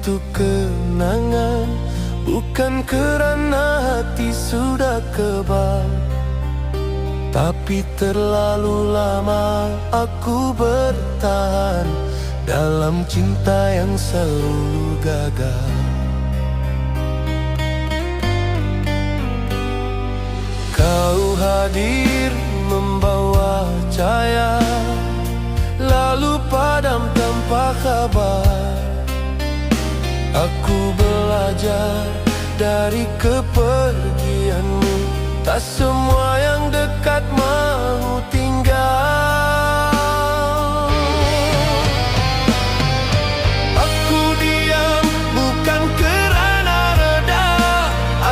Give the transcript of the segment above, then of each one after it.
untuk kenangan, bukan kerana hati sudah kebal. Tapi terlalu lama aku bertahan dalam cinta yang selalu gagal. Kau hadir membawa cahaya, lalu padam tanpa kabar. Aku belajar dari kepergianmu, tak semua yang dekat mau tinggal. Aku diam bukan kerana reda,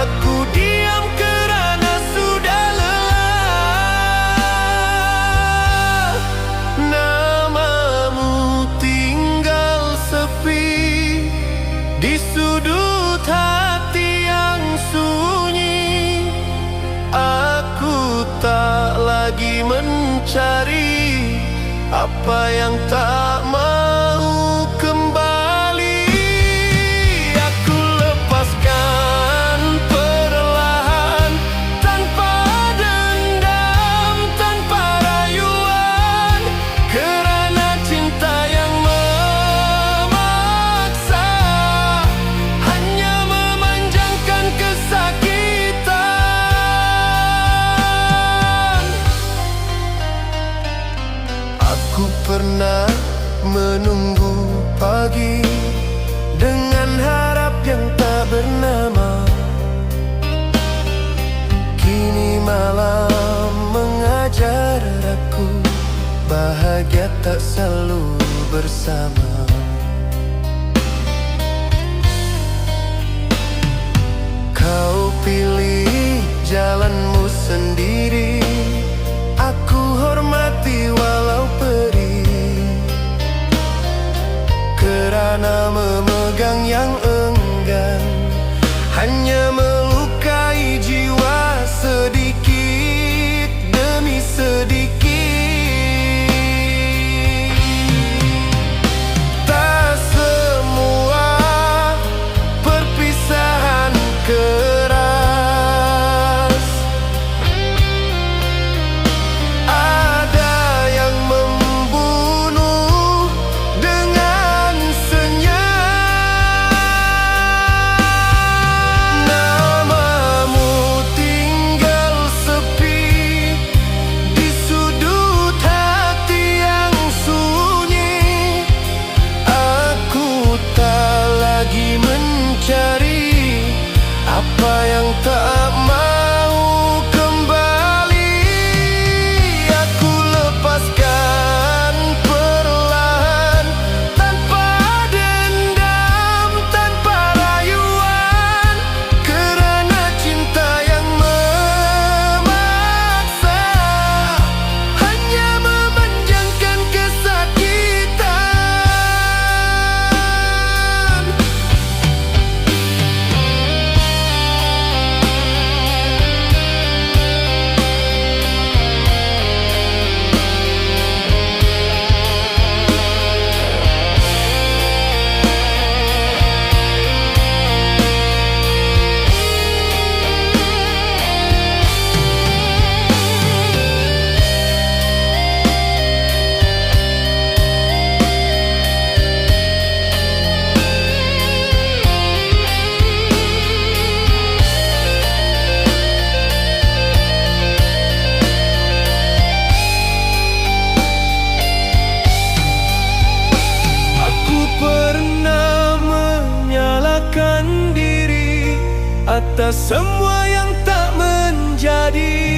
aku diam kerana sudah lelah. Namamu tinggal sepi di sudut hati yang sunyi. Aku tak lagi mencari apa yang tak mau kembali. Aku lepaskan perlahan, tanpa dendam, tanpa rayuan, kerana cinta yang memaksa hanya memanjangkan kesakitan. Aku pernah menunggu pagi dengan harap yang tak bernama. Kini malam mengajar aku, bahagia tak selalu bersama. Kau pilih jalanmu sendiri, aku hormati walau perih, kerana memegang yang enggan hanya melukai jiwa sedikit demi sedikit. Tak semua perpisahan keras, ada yang membunuh dengan senyap. Namamu tinggal sepi di sudut hati yang sunyi. Aku tak lagi mencari apa yang tak mau kembali. Aku lepaskan perlahan, tanpa dendam, tanpa rayuan, kerana cinta yang memaksa hanya memanjangkan kesakitan. Aku pernah menyalahkan diri atas semua yang tak menjadi.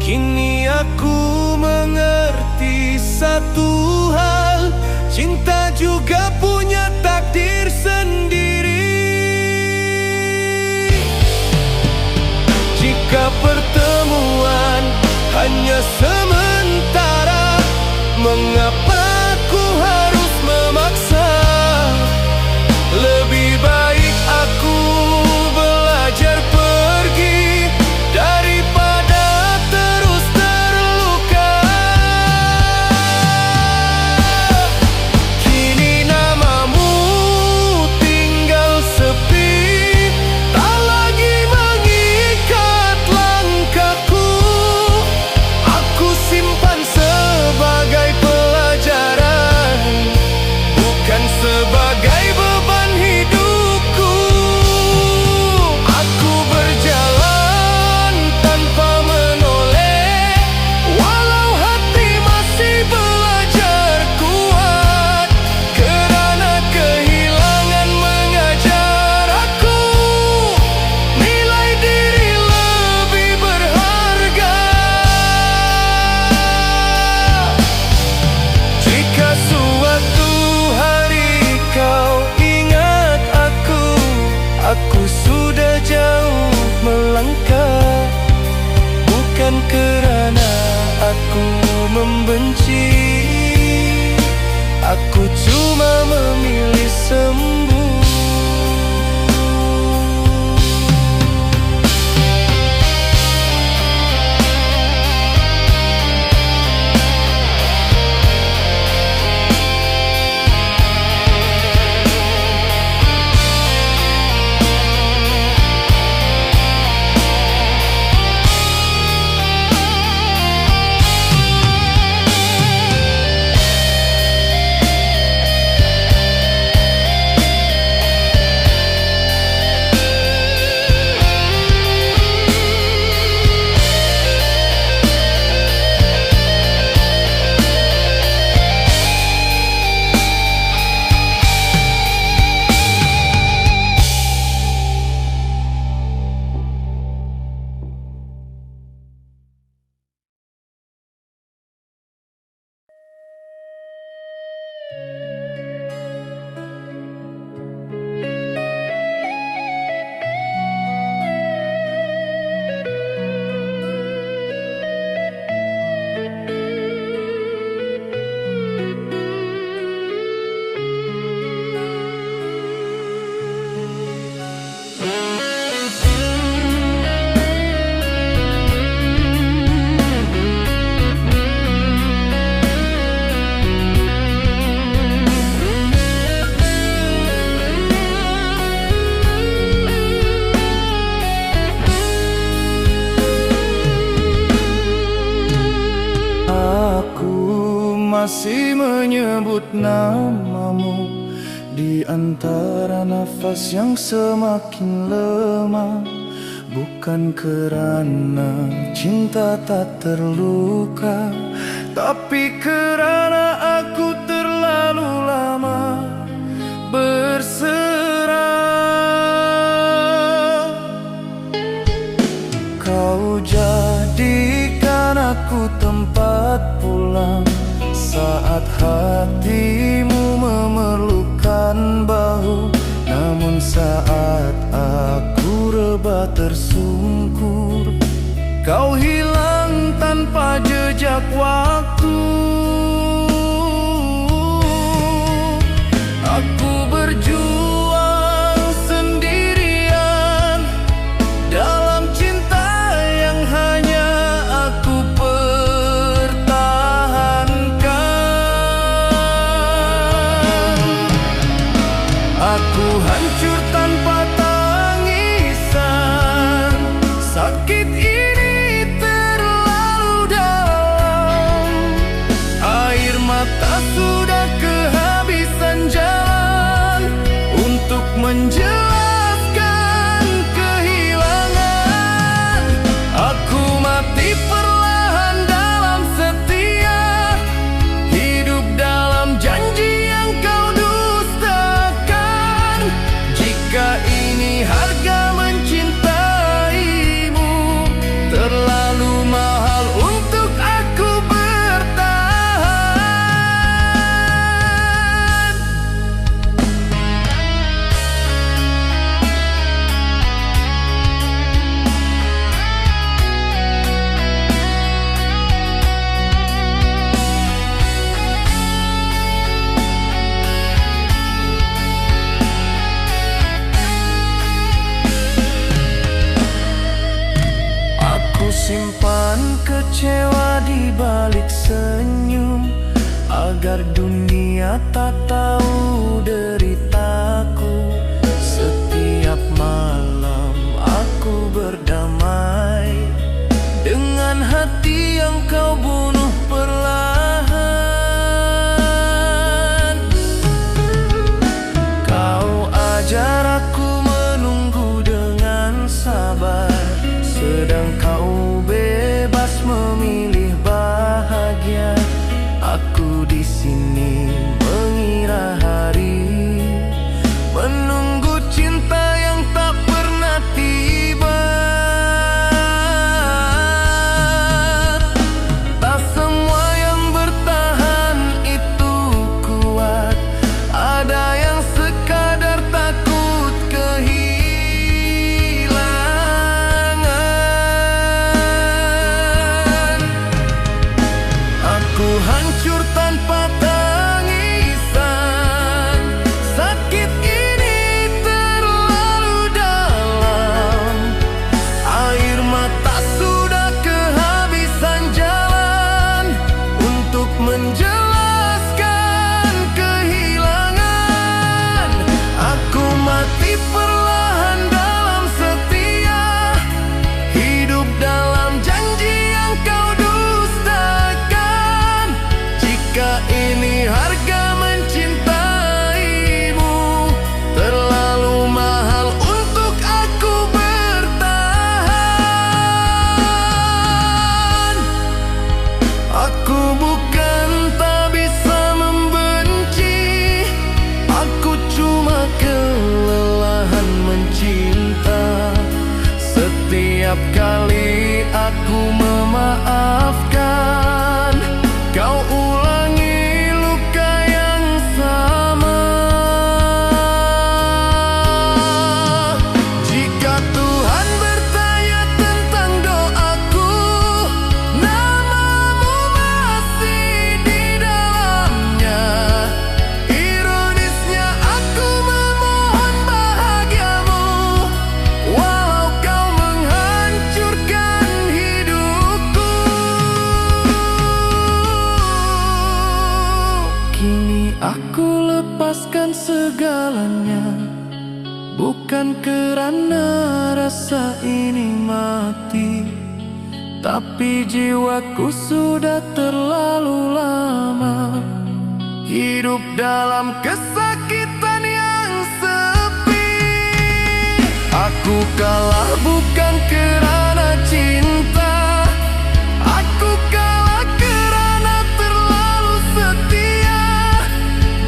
Kini aku mengerti satu hal, cinta juga punya takdir sendiri. Jika pertemuan hanya sementara, mengapa aku harus memaksa? Lebih baik aku belajar pergi daripada terus terluka. Kini namamu sembuh. Masih menyebut namamu di antara nafas yang semakin lemah. Bukan kerana cinta tak terluka, tapi kerana aku terlalu lama berserah. Kau jadikan aku tempat pulang saat hatimu memerlukan bahu. Namun saat aku rebah tersungkur, kau hilang tanpa jejak waktu. Aku berjuang sendirian dalam cinta yang hanya aku Aku hancur tanpa tangisan. Sakit ini terlalu dalam. Air mata sudah kehabisan jalan untuk menjelaskan kehilangan. Aku mati perlahan dalam setia, hidup dalam janji yang kau jika ini harga mencintaimu, terlalu mahal untuk aku bertahan. mati perlahan dalam setia, hidup dalam janji yang kau dustakan. Jika ini harga mencintaimu terlalu mahal untuk aku bertahan. Aku bukan tak bisa membenci, aku cuma kelelahan mencinta. Setiap kali aku memaafkan, kau ulangi luka yang sama. Jika Tuhan bertanya tentang doaku, namamu masih di dalamnya. Ironisnya aku memohon bahagiamu, walau kau menghancurkan hidupku. Kini aku lepaskan segalanya, bukan kerana rasa ini mati, tapi jiwaku sudah terlalu lama hidup dalam kesakitan yang sepi. Aku kalah bukan kerana cinta, aku kalah kerana terlalu setia.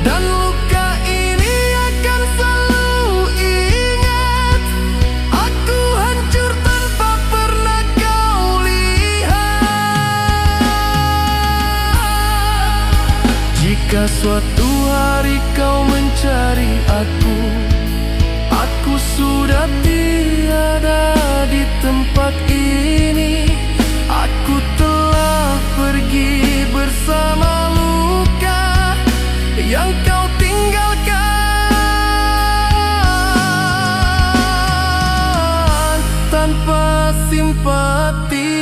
Dan luka ini akan selalu ingat, aku hancur tanpa pernah kau lihat. Jika suatu hari kau mencari aku sudah tiada di tempat ini. Aku telah pergi bersama luka yang kau tinggalkan tanpa simpati.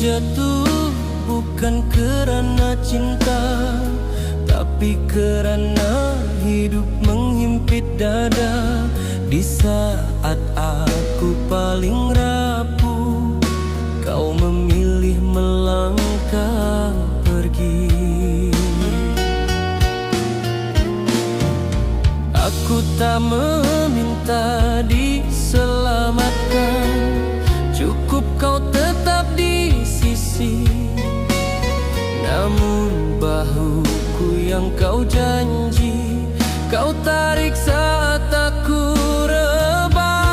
Jatuh bukan kerana cinta, tapi kerana hidup menghimpit dada. Di saat aku paling rapuh, kau memilih melangkah pergi. Aku tak meminta diselamatkan, cukup kau tetap di sisi. Namun bahuku yang kau janji, kau tarik saat aku rebah.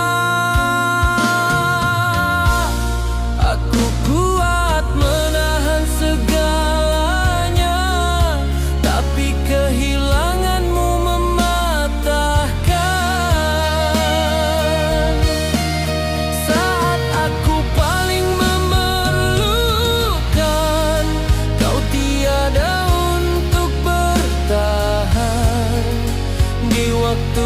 Aku kuat menahan segalanya, tapi kehilanganmu mematahkan. Saat aku paling memerlukan, kau tiada untuk bertahan. Di waktu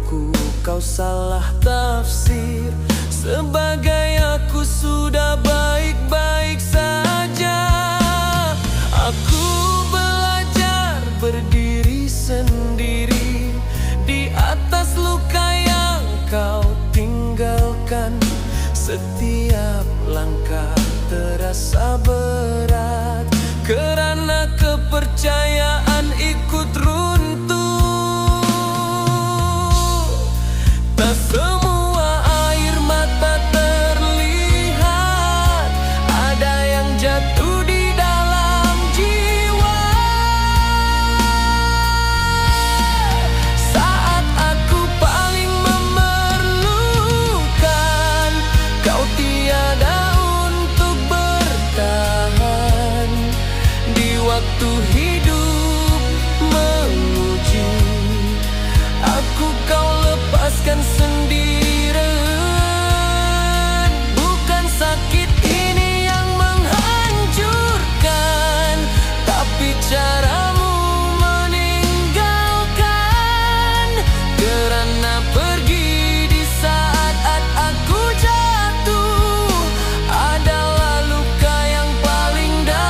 aku kau salah tafsir. Sebagai aku sudah baik-baik saja. Aku belajar berdiri sendiri di atas luka yang kau tinggalkan. Setiap langkah terasa berat kerana kepercayaan ikut runtuh. Tak semua air mata terlihat, ada yang jatuh di dalam jiwa. Saat aku paling memerlukan, kau tiada untuk bertahan. Di waktu hidup menguji, aku kau lepaskan sendirian. Bukan sakit ini yang menghancurkan, tapi caramu meninggalkan. Kerana pergi di saat aku jatuh adalah luka yang paling dalam.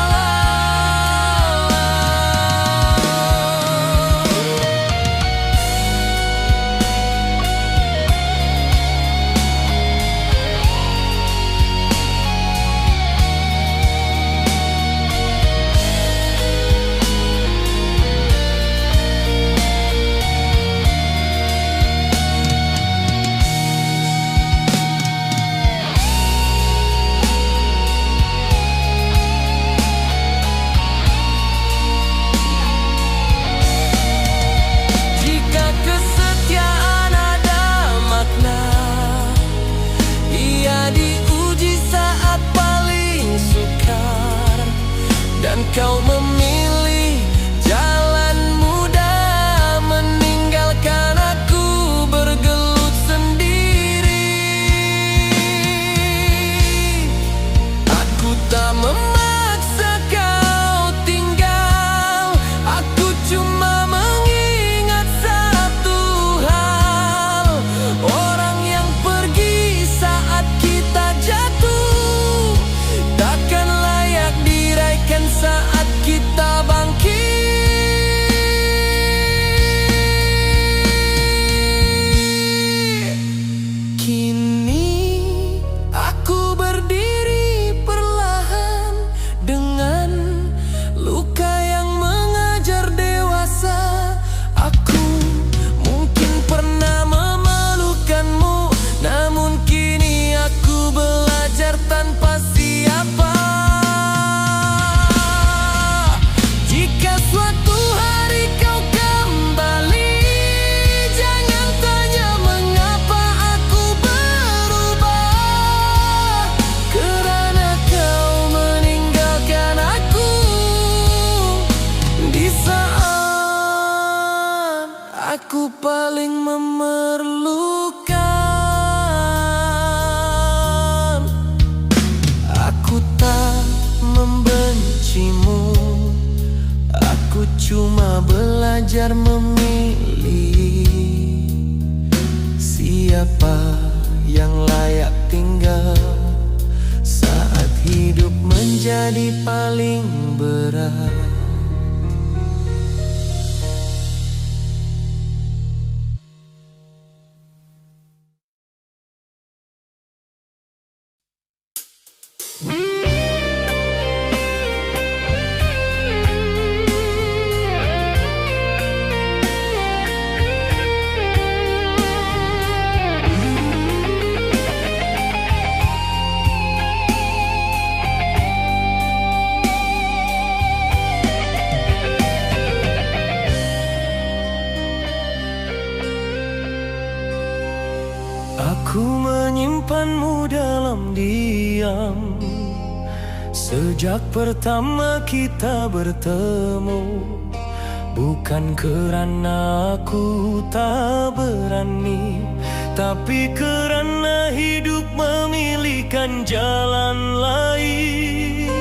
Jika kesetiaan ada makna, ia diuji saat paling sukar. Dan kau memilih jalan mudah, meninggalkan aku bergelut sendiri. Aku tak memaksa kau tinggal, aku cuma mengingat satu hal. Orang yang pergi saat kita jatuh takkan layak diraikan saat kita bangkit. Kini aku berdiri perlahan dengan luka yang mengajar dewasa. Aku mungkin pernah memelukkanmu, namun kini aku belajar tanpa siapa. Jika suatu hari kau kembali, jangan tanya mengapa aku berubah. Kerana kau meninggalkan aku di saat aku paling memerlukan. Aku tak membencimu, aku cuma belajar memilih siapa yang layak tinggal saat hidup menjadi paling berat. Aku menyimpanmu dalam diam sejak pertama kita bertemu. Bukan kerana aku tak berani, tapi kerana hidup memilihkan jalan lain.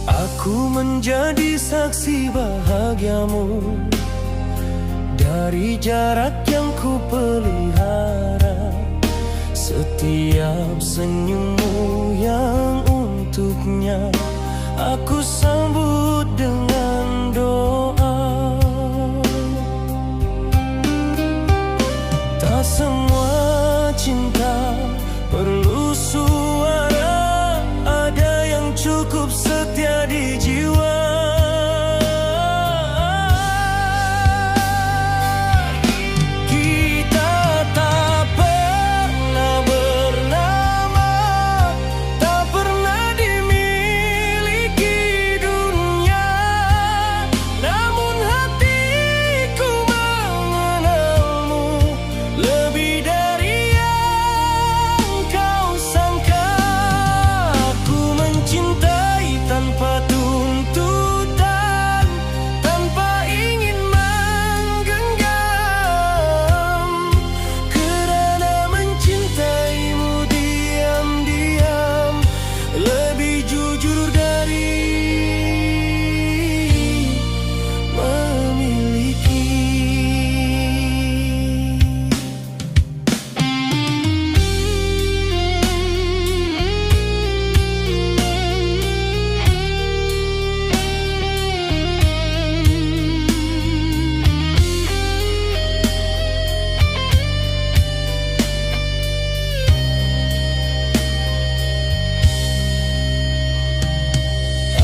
Aku menjadi saksi bahagiamu dari jarak yang ku pelihara. Setiap senyummu yang untuknya aku sambut dengan doa. Tak semua cinta perlu suara, ada yang cukup setia di jiwa. Kita tak pernah bernama, tak pernah dimiliki dunia, namun hatiku mengenalmu lebih dari yang kau sangka. Aku mencintai tanpa tuntutan, tanpa ingin menggenggam, kerana mencintaimu diam-diam lebih jujur dari memiliki.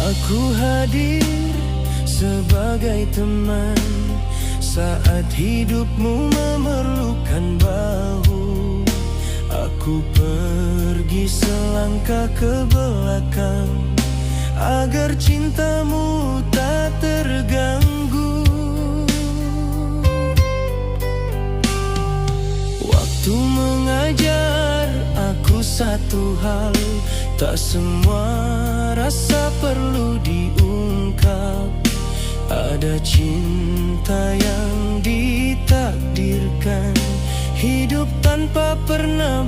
Aku hadir sebagai teman saat hidupmu memerlukan bahu. Aku pergi selangkah ke belakang agar cintamu tak terganggu. Waktu mengajar aku satu hal, tak semua rasa perlu diungkap. Ada cinta yang ditakdirkan hidup tanpa pernah